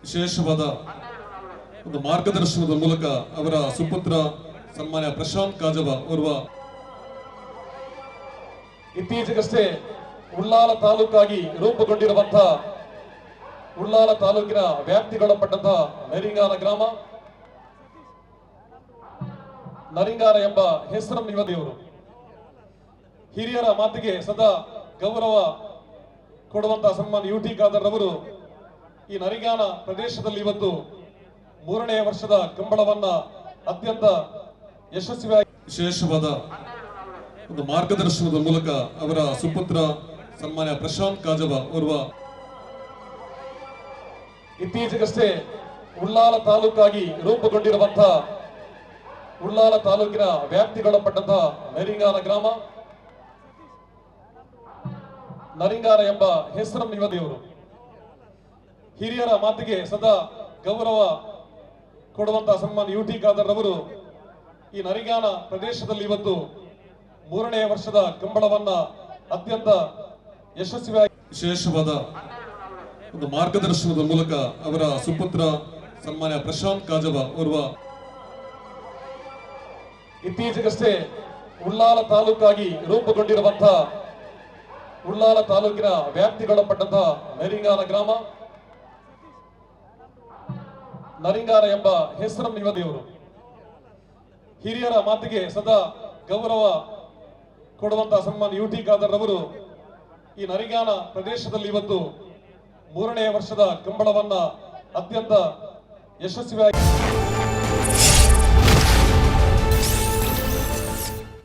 ವಿಶೇಷವಾದ ಒಂದು ಮಾರ್ಗದರ್ಶನದ ಮೂಲಕ ಅವರ ಸುಪುತ್ರ ಸನ್ಮಾನ್ಯ ಪ್ರಶಾಂತ್ ಕಾಜವ ಓರ್ವ ಇತ್ತೀಚೆಗಷ್ಟೇ ಉಳ್ಳಾಲ ತಾಲೂಕಾಗಿ ರೂಪುಗೊಂಡಿರುವಂತಹ ಉಳ್ಳಾಲ ತಾಲೂಕಿನ ವ್ಯಾಪ್ತಿಗೊಳಪಟ್ಟಂತಹ ನರಿಂಗಾರ ಗ್ರಾಮ, ನರಿಂಗಾರ ಎಂಬ ಹೆಸರನ್ನು ಯುವತಿಯವರು ಹಿರಿಯರ ಮಾತಿಗೆ ಸದಾ ಗೌರವ ಕೊಡುವಂತಹ ಸನ್ಮಾನ್ಯ ಯುಟಿ ಖಾದರ್ ಅವರು ಈ ನರಿಂಗಾನ ಪ್ರದೇಶದಲ್ಲಿ ಇವತ್ತು 3ನೇ ವರ್ಷದ ಕಂಬಳವನ್ನ ಅತ್ಯಂತ ಯಶಸ್ವಿಯಾಗಿ ವಿಶೇಷವಾದ ಒಂದು ಮಾರ್ಗದರ್ಶನದ ಮೂಲಕ ಅವರ ಸುಪುತ್ರ ಸನ್ಮಾನ್ಯ ಪ್ರಶಾಂತ್ ಕಾಜವ ಓರ್ವ ಇತ್ತೀಚೆಗಷ್ಟೇ ಉಳ್ಳಾಲ ತಾಲೂಕಾಗಿ ರೂಪುಗೊಂಡಿರುವಂತಹ ಉಳ್ಳಾಲ ತಾಲೂಕಿನ ವ್ಯಾಪ್ತಿಗೊಳಪಟ್ಟಂತಹ ನರಿಂಗಾರ ಗ್ರಾಮ, ನರಿಂಗಾರ ಎಂಬ ಹೆಸರನ್ನು ಯುವತಿಯವರು ಹಿರಿಯರ ಮಾತಿಗೆ ಸದಾ ಗೌರವ ಕೊಡುವಂತಹ ಸನ್ಮಾನ್ಯ ಯುಟಿ ಖಾದರ್ ಅವರು ಈ ನರಿಂಗಾನ ಪ್ರದೇಶದಲ್ಲಿ ಇವತ್ತು 3ನೇ ವರ್ಷದ ಕಂಬಳವನ್ನ ಅತ್ಯಂತ ಯಶಸ್ವಿಯಾಗಿ ವಿಶೇಷವಾದ ಒಂದು ಮಾರ್ಗದರ್ಶನದ ಮೂಲಕ ಅವರ ಸುಪುತ್ರ ಸನ್ಮಾನ್ಯ ಪ್ರಶಾಂತ್ ಕಾಜವ ಓರ್ವ ಇತ್ತೀಚೆಗಷ್ಟೇ ಉಳ್ಳಾಲ ತಾಲೂಕಾಗಿ ರೂಪುಗೊಂಡಿರುವಂತಹ ಉಳ್ಳಾಲ ತಾಲೂಕಿನ ವ್ಯಾಪ್ತಿಗೊಳಪಟ್ಟಂತಹ ನರಿಂಗಾರ ಗ್ರಾಮ, ನರಿಂಗಾರ ಎಂಬ ಹೆಸರನ್ನು ಯುವತಿಯವರು ಹಿರಿಯರ ಮಾತಿಗೆ ಸದಾ ಗೌರವ ಕೊಡುವಂತಹ ಸನ್ಮಾನ್ಯ ಯುಟಿ ಖಾದರ್ ಅವರು ಈ ನರಿಂಗಾನ ಪ್ರದೇಶದಲ್ಲಿ ಇವತ್ತು 3ನೇ ವರ್ಷದ ಕಂಬಳವನ್ನ ಅತ್ಯಂತ ಯಶಸ್ವಿಯಾಗಿ